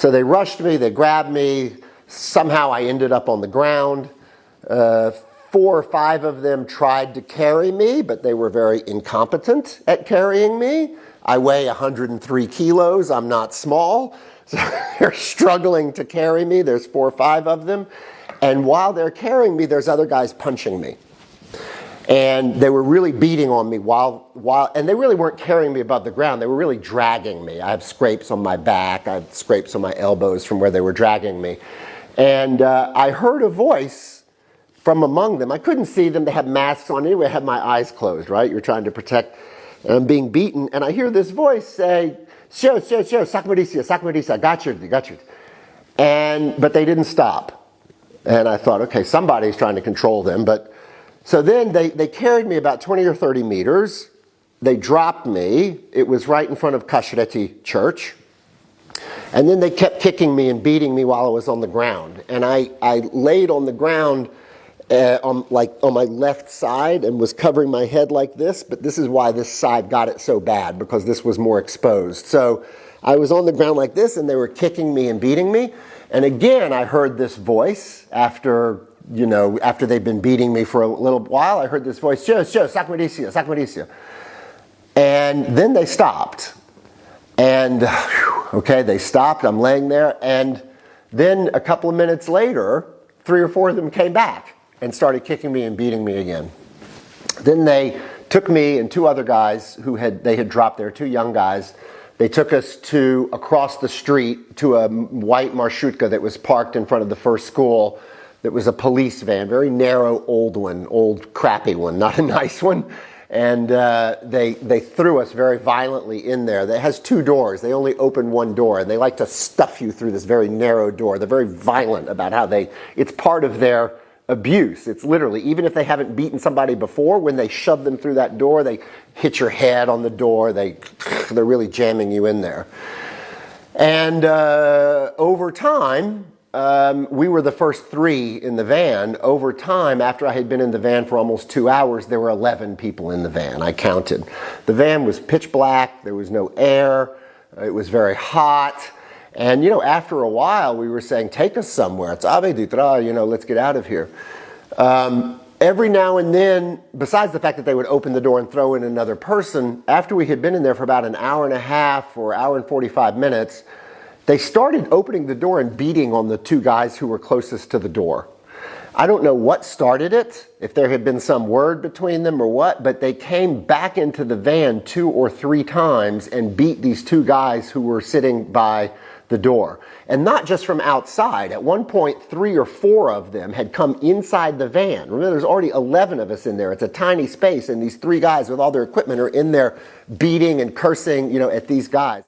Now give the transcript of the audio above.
So they rushed me, they grabbed me. Somehow I ended up on the ground. 4 or 5 of them tried to carry me, but they were very incompetent at carrying me. I weigh 103 kilos. I'm not small. So they're struggling to carry me. There's 4 or 5 of them. And while they're carrying me, there's other guys punching me. And they were really beating on me and they really weren't carrying me above the ground. They were really dragging me. I have scrapes on my back. I have scrapes on my elbows from where they were dragging me. And I heard a voice from among them. I couldn't see them. They had masks on. Anyway, I had my eyes closed, right? You're trying to protect. And I'm being beaten. And I hear this voice say, "Sure, sakmarisia, got you. But they didn't stop. And I thought, okay, somebody's trying to control them. So then they carried me about 20 or 30 meters. They dropped me. It was right in front of Khashureti church. And then they kept kicking me and beating me while I was on the ground. And I laid on the ground on my left side and was covering my head like this. But this is why this side got it so bad, because this was more exposed. So I was on the ground like this, and they were kicking me and beating me. And again, I heard this voice after they'd been beating me for a little while. I heard this voice, "Sure, sakmarisia." And then they stopped. And, okay, they stopped. I'm laying there. And then a couple of minutes later, 3 or 4 of them came back and started kicking me and beating me again. Then they took me and 2 other guys they had dropped there, 2 young guys. They took us across the street to a white marshutka that was parked in front of the first school. That was a police van, very narrow, old crappy one, not a nice one. And they threw us very violently in there. It has 2 doors. They only open 1 door, and they like to stuff you through this very narrow door. They're very violent about how it's part of their abuse. It's literally, even if they haven't beaten somebody before, when they shove them through that door, they hit your head on the door. They're really jamming you in there. And over time, we were the first 3 in the van. Over time, after I had been in the van for almost 2 hours, there were 11 people in the van. I counted. The van was pitch black. There was no air. It was very hot. And, after a while, we were saying, take us somewhere. It's let's get out of here. Every now and then, besides the fact that they would open the door and throw in another person, after we had been in there for about an hour and a half or hour and 45 minutes, they started opening the door and beating on the 2 guys who were closest to the door. I don't know what started it, if there had been some word between them or what, but they came back into the van 2 or 3 times and beat these 2 guys who were sitting by the door. And not just from outside. At one point, 3 or 4 of them had come inside the van. Remember, there's already 11 of us in there. It's a tiny space, and these 3 guys with all their equipment are in there beating and cursing, at these guys.